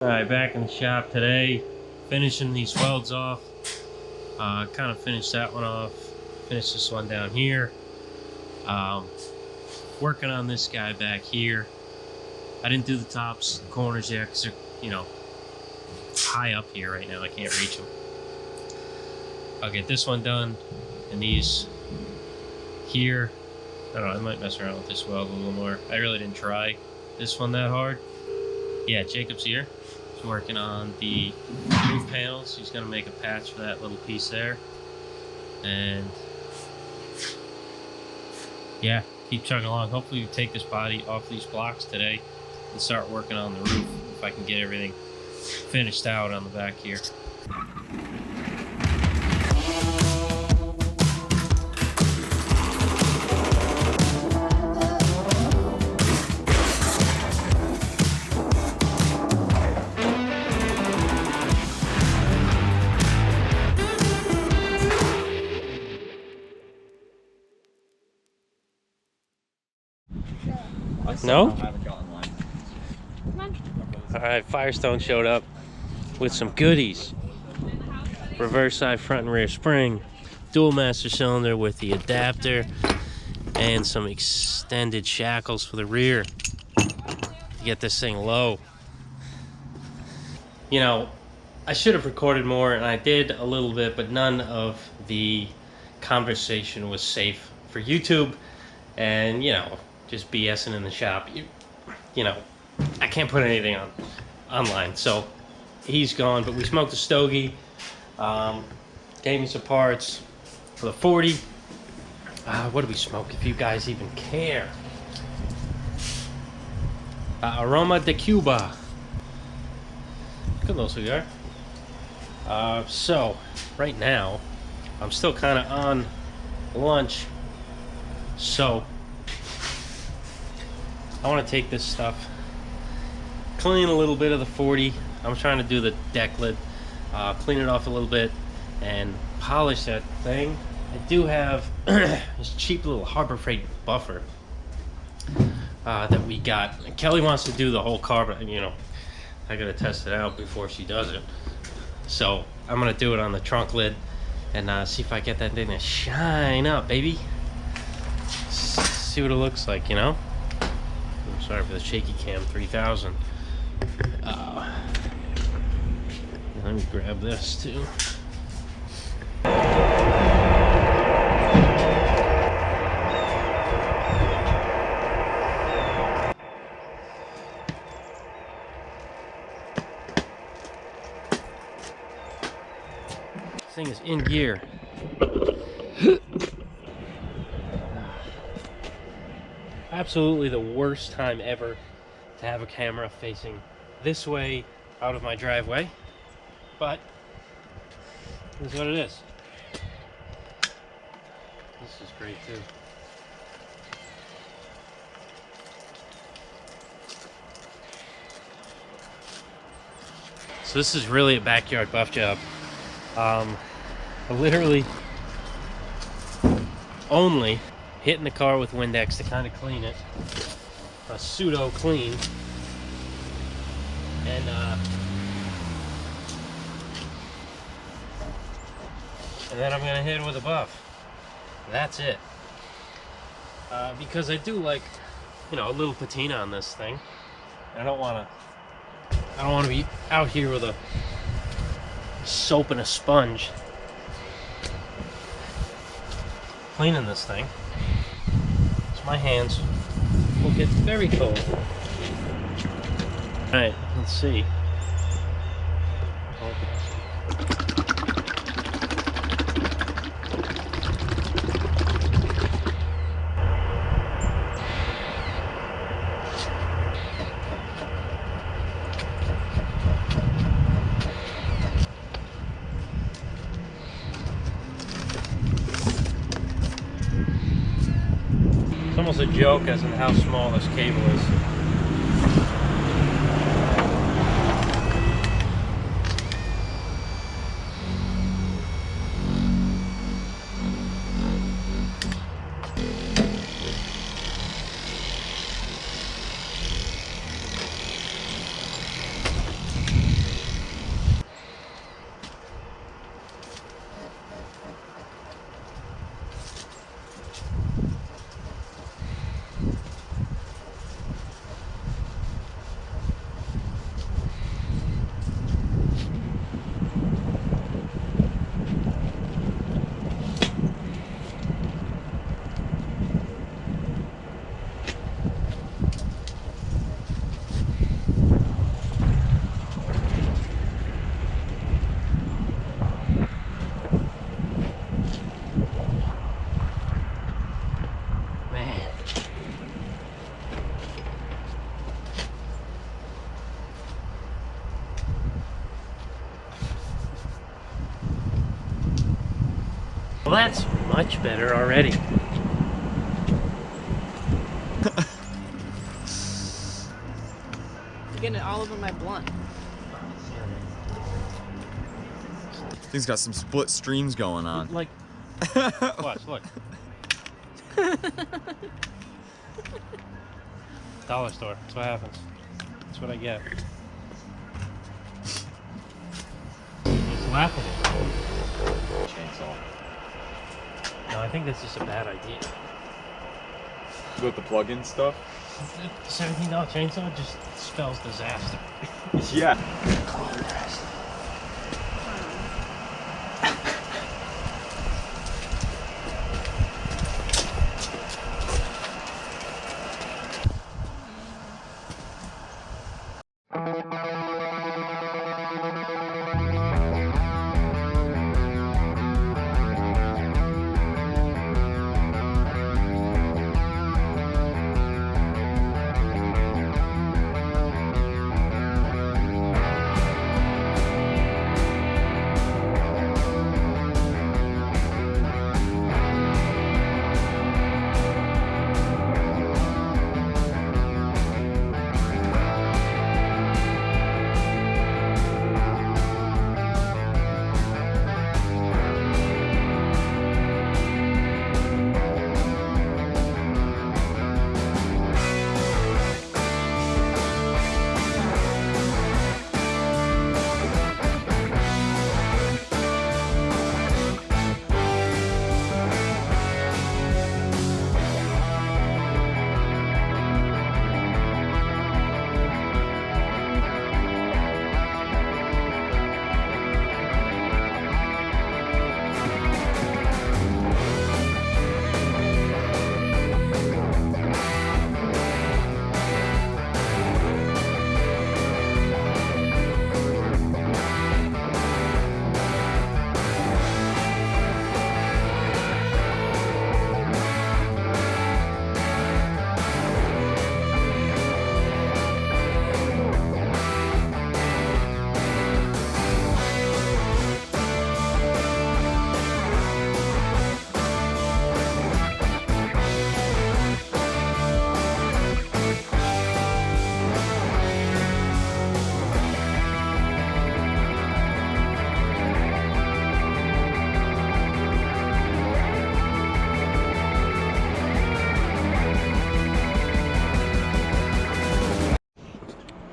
Alright, back in the shop today, finishing these welds off. Kind of finished that one off, finished this one down here. Working on this guy back here. I didn't do the tops and corners yet because they're, high up here right now. I can't reach them. I'll get this one done, and these here. I don't know, I might mess around with this weld a little more. I really didn't try this one that hard. Yeah, Jacob's here. He's working on the roof panels. He's going to make a patch for that little piece there. And yeah, keep chugging along. Hopefully we take this body off these blocks today and start working on the roof if I can get everything finished out on the back here. No? Alright, Firestone showed up with some goodies. Reverse side front and rear spring, dual master cylinder with the adapter, and some extended shackles for the rear to get this thing low. I should have recorded more, and I did a little bit, but none of the conversation was safe for YouTube. And, just BSing in the shop. I can't put anything online. So he's gone, but we smoked a stogie. Gave me some parts for the 40. What do we smoke, if you guys even care? Aroma de Cuba. Good little cigar. So right now I'm still kind of on lunch, so I want to take this stuff, clean a little bit of the 40. I'm trying to do the deck lid, clean it off a little bit, and polish that thing. I do have this cheap little Harbor Freight buffer that we got. Kelly wants to do the whole carbon, I gotta test it out before she does it. So I'm gonna do it on the trunk lid and see if I get that thing to shine up, baby. See what it looks like, Sorry for the shaky cam 3000. Let me grab this too. This thing is in gear. Absolutely the worst time ever to have a camera facing this way out of my driveway, but this is what it is. This is great too. So this is really a backyard buff job. I literally only hitting the car with Windex to kind of clean it, a pseudo clean, and then I'm gonna hit it with a buff. That's it. Because I do like, a little patina on this thing. I don't want to be out here with a soap and a sponge cleaning this thing. My hands will get very cold. Alright, let's see. It's almost a joke as in how small this cable is. Well, that's much better already. You're getting it all over my blunt. Thing's got some split streams going on. Like, watch, look. Dollar store. That's what happens. That's what I get. Just laughing at me. Chainsaw. No, I think that's just a bad idea. With the plug-in stuff? $17 chainsaw just spells disaster. Yeah.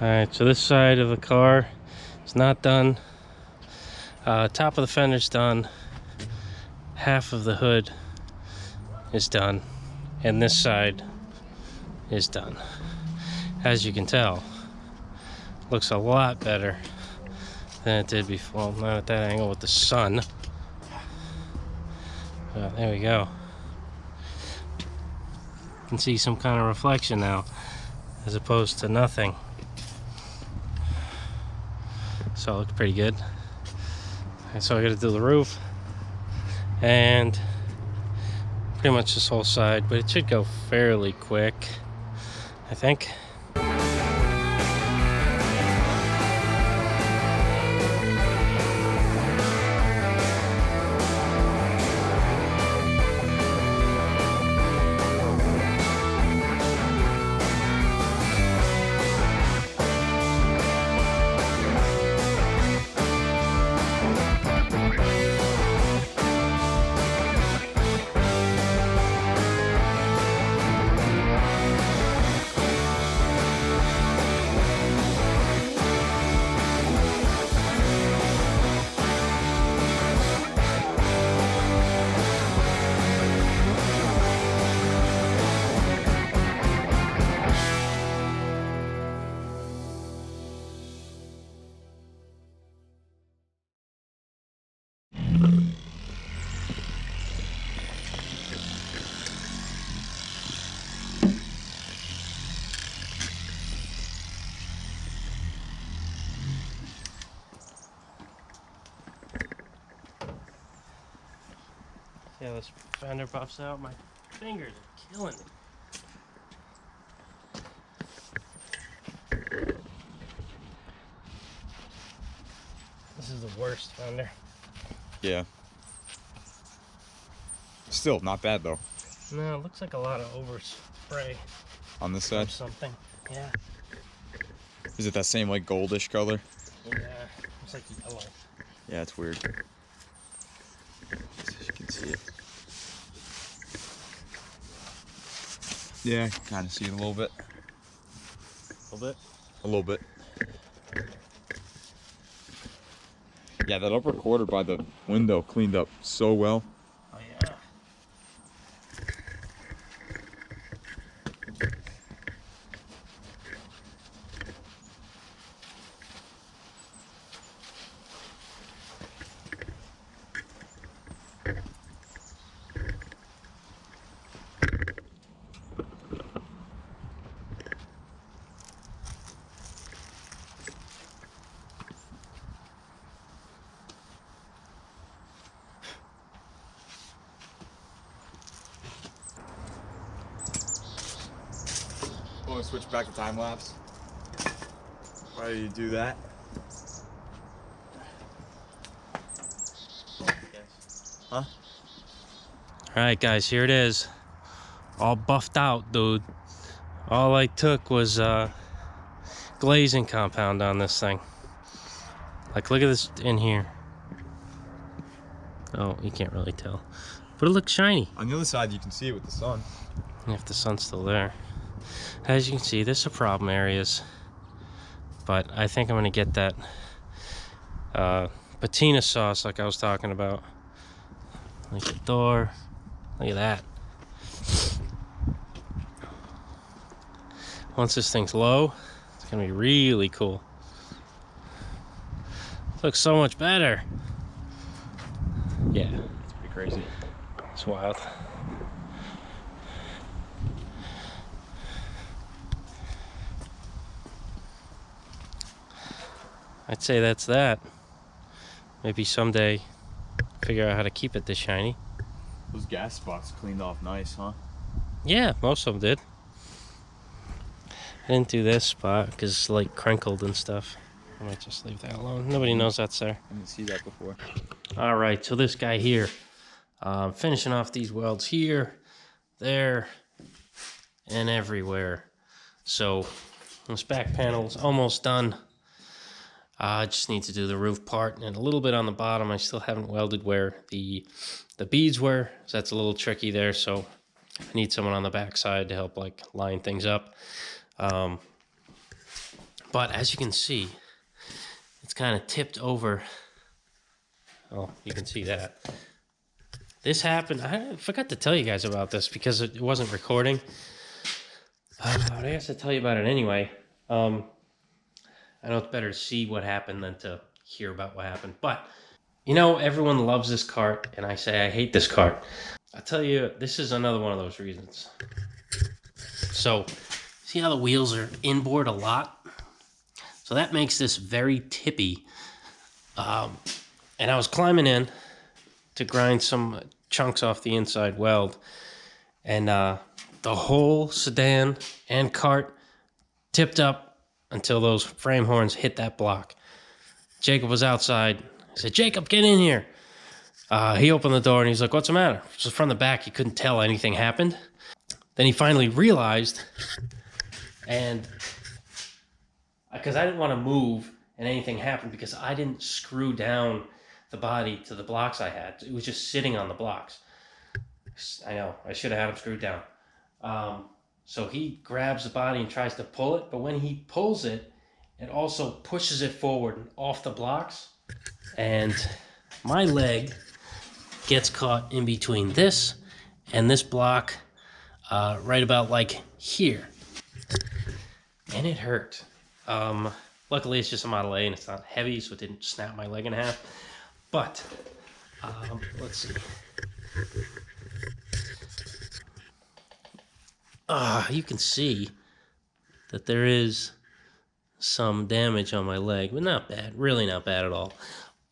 Alright, so this side of the car is not done. Top of the fender's done. Half of the hood is done. And this side is done. As you can tell, looks a lot better than it did before. Well, not at that angle with the sun. There we go. You can see some kind of reflection now, as opposed to nothing. So it looks pretty good. And so I gotta do the roof and pretty much this whole side, but it should go fairly quick, I think. Yeah, this fender buffs out. My fingers are killing me. This is the worst fender. Yeah. Still, not bad though. No, it looks like a lot of overspray On this or side? something. Yeah. Is it that same like goldish color? Yeah. Looks like yellow. Yeah, it's weird. As you can see it. Yeah, kind of see it a little bit. A little bit? A little bit. Yeah, that upper quarter by the window cleaned up so well. Oh, yeah. Want to switch back to time lapse? Why do you do that? Huh? Alright, guys, here it is. All buffed out, dude. All I took was glazing compound on this thing. Like, look at this in here. Oh, you can't really tell. But it looks shiny. On the other side, you can see it with the sun. If the sun's still there. As you can see, there's some problem areas. But I think I'm going to get that patina sauce like I was talking about. Like the door. Look at that. Once this thing's low, it's going to be really cool. Looks so much better. Yeah. It's pretty crazy. It's wild. I'd say that's that. Maybe someday figure out how to keep it this shiny. Those gas spots cleaned off nice, huh? Yeah, most of them did. I didn't do this spot because it's like crinkled and stuff. I might just leave that alone. Nobody knows that's there. I didn't see that before. All right, so this guy here, finishing off these welds here, there, and everywhere. So this back panel is almost done. I just need to do the roof part and a little bit on the bottom. I still haven't welded where the beads were, so that's a little tricky there. So I need someone on the back side to help like line things up. But as you can see, it's kind of tipped over. Oh, you can see that. This happened. I forgot to tell you guys about this because it wasn't recording. But I guess I'll tell you about it anyway. I know it's better to see what happened than to hear about what happened. But, you know, everyone loves this cart, and I say I hate this cart. I tell you, this is another one of those reasons. So, see how the wheels are inboard a lot? So that makes this very tippy. And I was climbing in to grind some chunks off the inside weld. And the whole sedan and cart tipped up until those frame horns hit that block. Jacob was outside. I said, Jacob, get in here. He opened the door and he's like, what's the matter? So from the back, he couldn't tell anything happened. Then he finally realized, and because I didn't want to move and anything happened because I didn't screw down the body to the blocks I had. It was just sitting on the blocks. I know, I should have had him screwed down. So he grabs the body and tries to pull it, but when he pulls it, it also pushes it forward and off the blocks. And my leg gets caught in between this and this block, right about like here. And it hurt. Luckily it's just a Model A and it's not heavy, so it didn't snap my leg in half. But, let's see. You can see that there is some damage on my leg, but not bad, really not bad at all.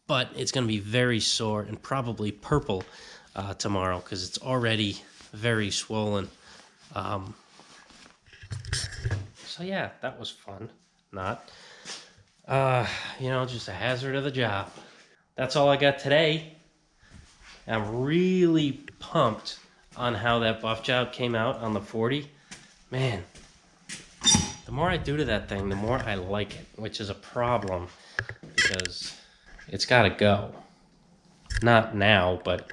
But it's going to be very sore and probably purple tomorrow because it's already very swollen. So yeah, that was fun. Not. You know, just a hazard of the job. That's all I got today. And I'm really pumped on how that buff job came out on the 40. Man, the more I do to that thing, the more I like it, which is a problem because it's got to go. Not now, but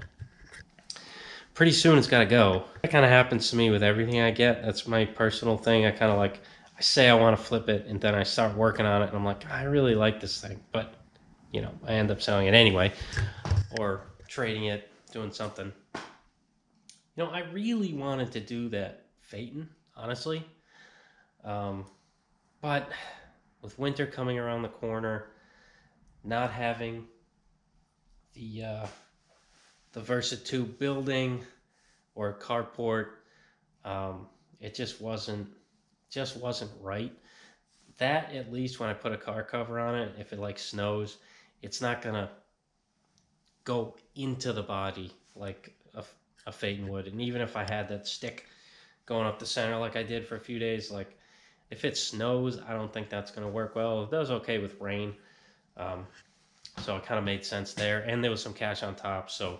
pretty soon it's got to go. That kind of happens to me with everything I get. That's my personal thing. I kind of like, I say I want to flip it, and then I start working on it, and I'm like, I really like this thing, but, you know, I end up selling it anyway, or trading it, doing something. You know, I really wanted to do that Phaeton, honestly, but with winter coming around the corner, not having the Versa 2 building or carport, it just wasn't right. That, at least when I put a car cover on it, if it like snows, it's not gonna go into the body like a Phaeton would. And even if I had that stick going up the center like I did for a few days, like if it snows, I don't think that's gonna work well. It does okay with rain, so it kind of made sense there. And there was some cash on top, so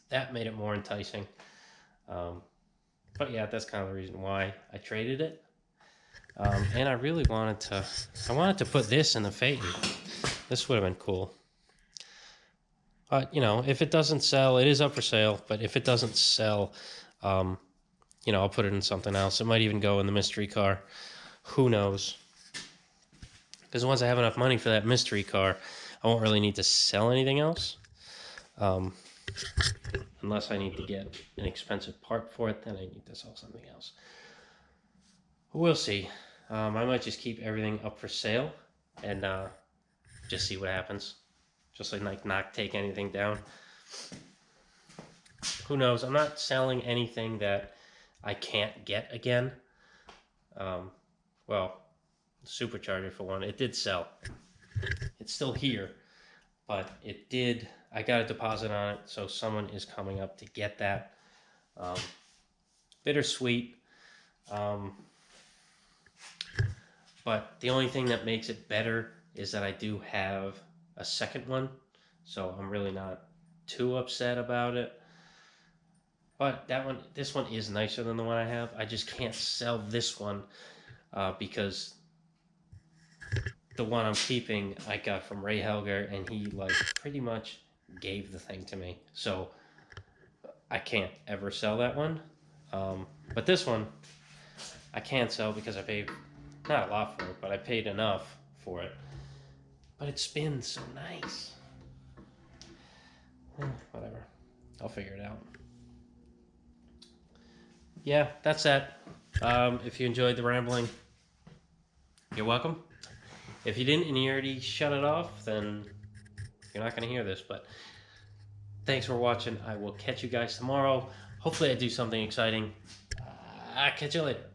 that made it more enticing. But yeah, that's kind of the reason why I traded it. And I really wanted to put this in the Phaeton. This would have been cool. But, you know, if it doesn't sell, it is up for sale. But if it doesn't sell, you know, I'll put it in something else. It might even go in the mystery car. Who knows? Because once I have enough money for that mystery car, I won't really need to sell anything else. Unless I need to get an expensive part for it, then I need to sell something else. We'll see. I might just keep everything up for sale and just see what happens. Just like not take anything down. Who knows? I'm not selling anything that I can't get again. Well, supercharger for one, it did sell. It's still here, but it did. I got a deposit on it, so someone is coming up to get that. Bittersweet. But the only thing that makes it better is that I do have a second one, so I'm really not too upset about it. But this one is nicer than the one I have. I just can't sell this one because the one I'm keeping I got from Ray Helger, and he like pretty much gave the thing to me, so I can't ever sell that one. But this one I can sell because I paid not a lot for it, but I paid enough for it. But it spins so nice. Whatever. I'll figure it out. Yeah, that's that. If you enjoyed the rambling, you're welcome. If you didn't and you already shut it off, then you're not going to hear this. But thanks for watching. I will catch you guys tomorrow. Hopefully I do something exciting. I'll catch you later.